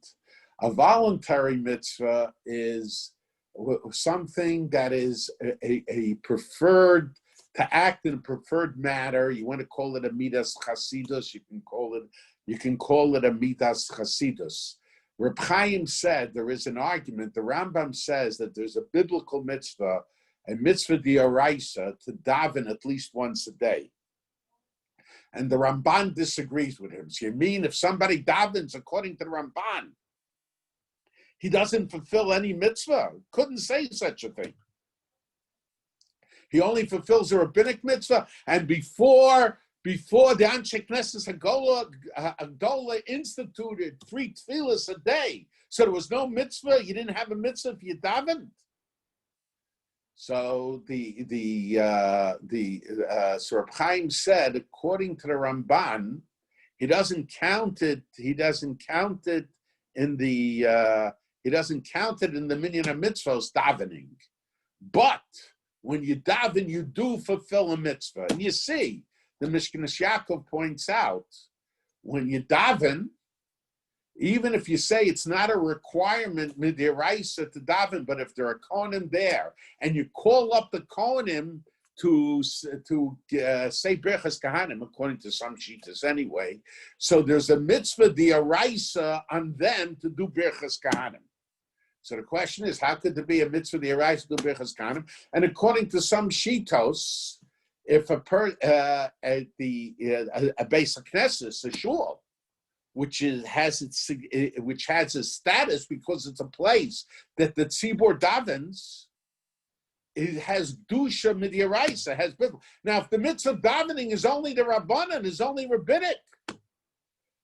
A voluntary mitzvah is something that is a preferred, to act in a preferred manner. You want to call it a midas chasidus, you can call it a midas chasidus. Reb Chaim said there is an argument. The Rambam says that there's a biblical mitzvah, a mitzvah d'oraisa, to daven at least once a day. And the Ramban disagrees with him. So you mean if somebody davens according to the Ramban, he doesn't fulfill any mitzvah? Couldn't say such a thing. He only fulfills a rabbinic mitzvah, and before the Anshe Knesset Hagola instituted 3 tefillas a day, so there was no mitzvah. You didn't have a mitzvah if you davened. So so Reb Chaim said, according to the Ramban, he doesn't count it in the minyan of mitzvahs davening. But when you daven, you do fulfill a mitzvah. And you see, the Mishkenes Yaakov points out, when you daven, even if you say it's not a requirement midiraisa to daven, but if there are kohanim there, and you call up the kohanim to say Birchas Kahanim, according to some shittas anyway, so there's a mitzvah d'oraisa on them to do Birchas Kahanim. So the question is, how could there be a mitzvah d'oraisa to do Birchas Kahanim? And according to some shittos, if a Beis HaKnesses, a shul, which has a status because it's a place that the tzibur davens, it has dusha midiraisa, has biblical. Now, if the mitzvah of davening is only the rabbanan, is only rabbinic,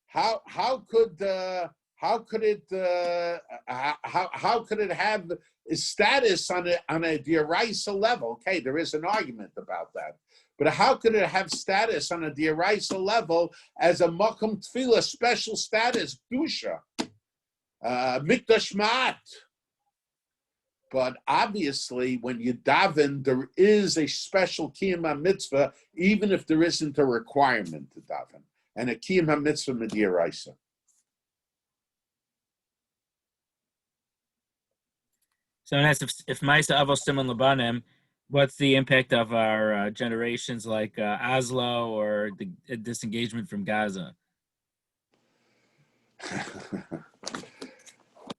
how could it have a status on a diraisa level? Okay, there is an argument about that. But how could it have status on a d'oraisa level as a makom tefillah, special status, dusha, mikdash ma'at? But obviously, when you daven, there is a special kiyum mitzvah, even if there isn't a requirement to daven, and a kiyum mitzvah d'oraisa. So if Maisa Avos Simon Labanim, what's the impact of our generations like Oslo or the disengagement from Gaza?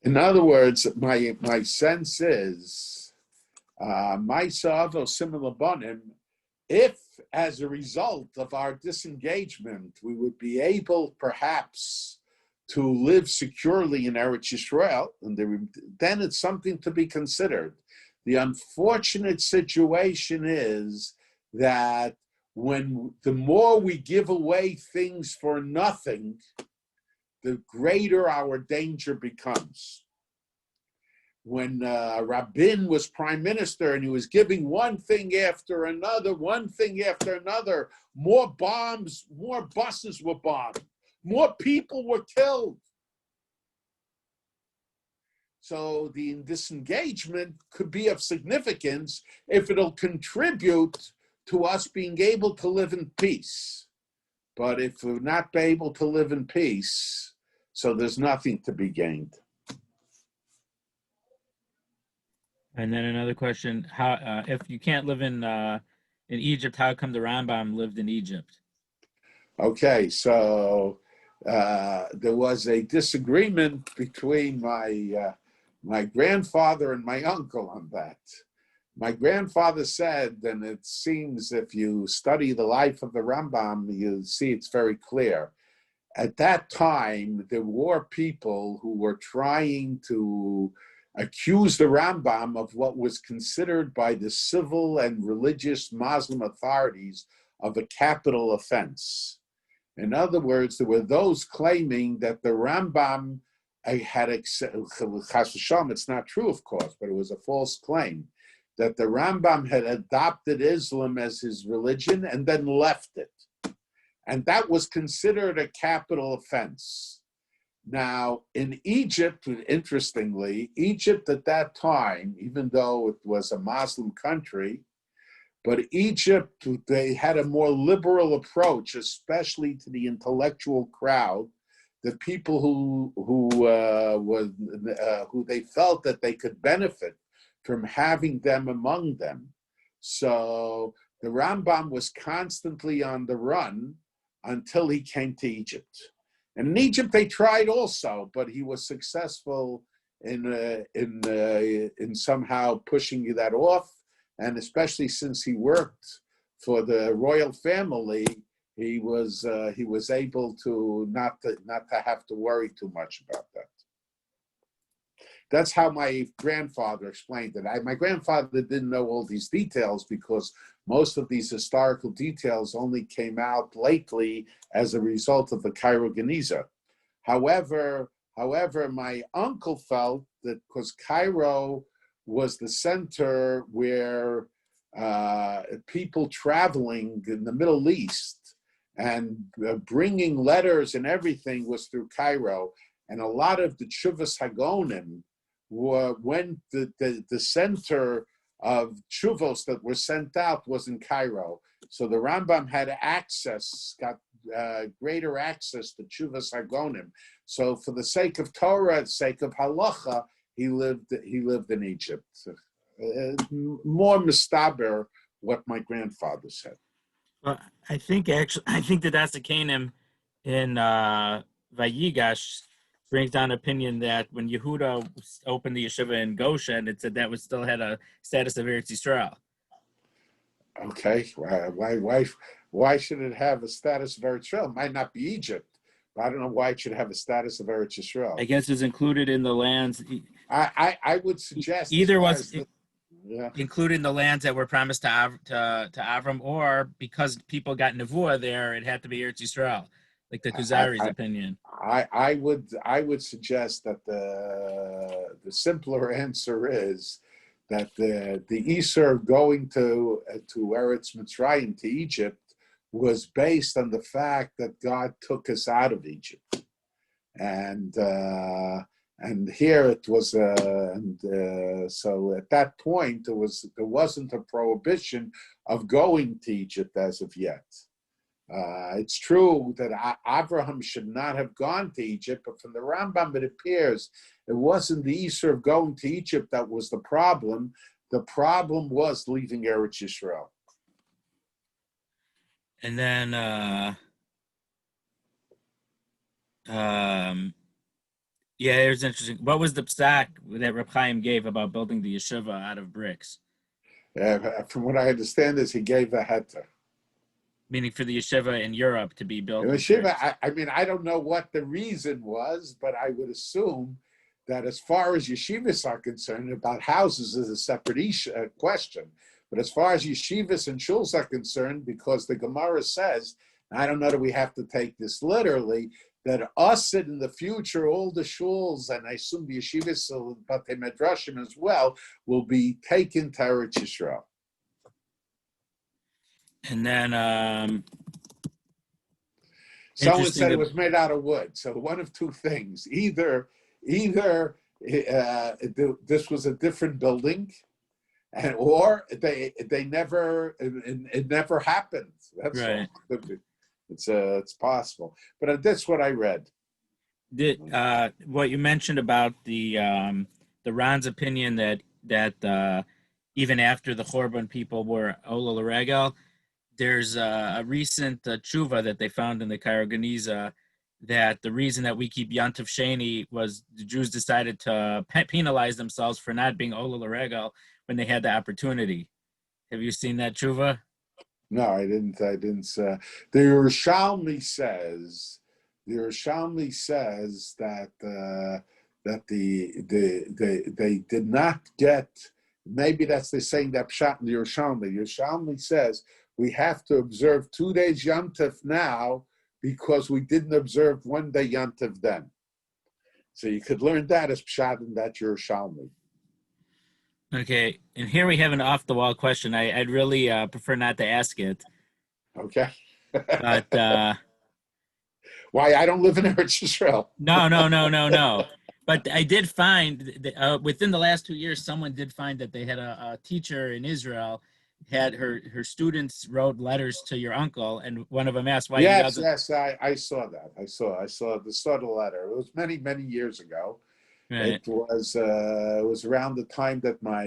In other words, my sense is, if as a result of our disengagement, we would be able perhaps to live securely in Eretz Yisrael, and then it's something to be considered. The unfortunate situation is that the more we give away things for nothing, the greater our danger becomes. When Rabin was prime minister and he was giving one thing after another, more bombs, more buses were bombed, more people were killed. So the disengagement could be of significance if it'll contribute to us being able to live in peace. But if we're not able to live in peace, so there's nothing to be gained. And then another question: how, if you can't live in Egypt, how come the Rambam lived in Egypt? Okay, so there was a disagreement between my grandfather and my uncle on that. My grandfather said, and it seems if you study the life of the Rambam, you see it's very clear. At that time, there were people who were trying to accuse the Rambam of what was considered by the civil and religious Muslim authorities of a capital offense. In other words, there were those claiming that the Rambam had accepted, it's not true, of course, but it was a false claim, that the Rambam had adopted Islam as his religion and then left it. And that was considered a capital offense. Now, in Egypt, interestingly, Egypt at that time, even though it was a Muslim country, but Egypt, they had a more liberal approach, especially to the intellectual crowd, the people who they felt that they could benefit from having them among them. So the Rambam was constantly on the run until he came to Egypt. And in Egypt, they tried also, but he was successful in somehow pushing that off. And especially since he worked for the royal family, he was able to not to have to worry too much about that. that's how my grandfather explained it. My grandfather didn't know all these details because most of these historical details only came out lately as a result of the Cairo Geniza. However, my uncle felt that because Cairo was the center where people traveling in the Middle East and bringing letters and everything was through Cairo, and a lot of the Tshuvas Hagonim when the center of Tshuvos that were sent out was in Cairo. So the Rambam had got greater access to Tshuvas Hagonim. So for the sake of Torah, the sake of halacha, he lived in Egypt. More mistaber what my grandfather said. Well, I think the Dasakanim in Vayigash brings down opinion that when Yehuda opened the yeshiva in Goshen, it said that was still had a status of Eretz Yisrael. Okay, why should it have a status of Eretz Yisrael? It might not be Egypt, but I don't know why it should have a status of Eretz Yisrael. I guess it's included in the lands. I would suggest either was included in the lands that were promised to Avram, or because people got nevuah there, it had to be Eretz Yisrael, like the Kuzari's opinion. I would suggest that the simpler answer is that the Isur going to Eretz Mitzrayim, to Egypt, was based on the fact that God took us out of Egypt, and here it was, so at that point there wasn't a prohibition of going to Egypt as of yet. It's true that Abraham should not have gone to Egypt, but from the Rambam it appears it wasn't the Isur of going to Egypt that was the problem. The problem was leaving Eretz Yisrael. And then, yeah, it was interesting. What was the psak that Reb Chaim gave about building the yeshiva out of bricks? From what I understand, is he gave a heter. Meaning for the yeshiva in Europe to be built. The yeshiva, I mean, I don't know what the reason was, but I would assume that as far as yeshivas are concerned, about houses is a separate question. But as far as yeshivas and shuls are concerned, because the Gemara says, I don't know that we have to take this literally, that us in the future, all the shuls, and I assume the yeshivas, but the medrashim as well, will be taken to Eretz Yisrael. And then someone said it was made out of wood. So one of two things: either this was a different building, or it never happened. That's right. All. It's possible, but that's what I read. What you mentioned about the Ron's opinion that even after the Chorban people were Ola L'Regel, there's a recent tshuva that they found in the Cairo Geniza that the reason that we keep Yantav Sheni was the Jews decided to penalize themselves for not being Ola L'Regel when they had the opportunity. Have you seen that tshuva? No, I didn't. The Yerushalmi says that they did not get. Maybe that's the saying that pshat in the Yerushalmi. Yerushalmi says we have to observe 2 days Yom Tov now because we didn't observe 1 day Yom Tov then. So you could learn that as pshat in that Yerushalmi. Okay, and here we have an off-the-wall question. I'd really prefer not to ask it. Okay. But why? I don't live in Eretz Yisrael. No. But I did find that, within the last 2 years, someone did find that they had a teacher in Israel had her students wrote letters to your uncle, and one of them asked why. Yes, I saw that. I saw the letter. It was many years ago. Right. It was around the time that my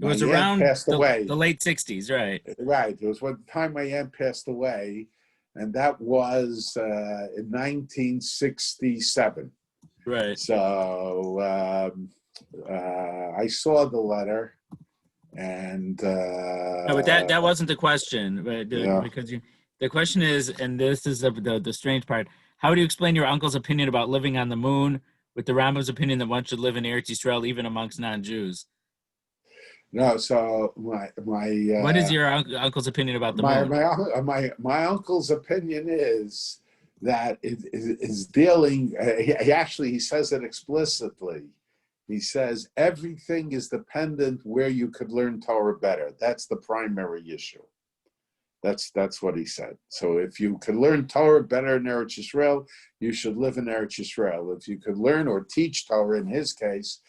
aunt passed away. The late 60s, right? Right. It was when the time my aunt passed away, and that was in 1967. Right. So I saw the letter, and no, but that wasn't the question. But because the question is, and this is the strange part: how do you explain your uncle's opinion about living on the moon with the Rambam's opinion that one should live in Eretz Yisrael even amongst non-Jews. No, so my What is your uncle's opinion about the moon? my uncle's opinion is that it is dealing. He says it explicitly. He says everything is dependent where you could learn Torah better. That's the primary issue. That's what he said. So if you could learn Torah better in Eretz Yisrael, you should live in Eretz Yisrael. If you could learn or teach Torah, in his case,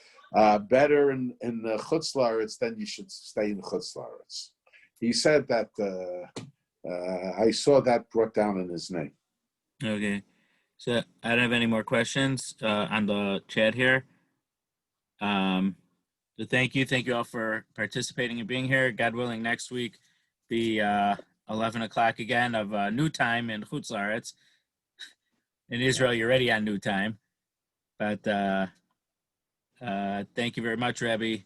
better in the Chutz La'aretz, then you should stay in Chutz La'aretz. He said that. I saw that brought down in his name. Okay, so I don't have any more questions on the chat here. So thank you all for participating and being here. God willing, next week be 11 o'clock again of new time in Chutz La'aretz. In Israel, you're already on new time, but thank you very much, Rabbi.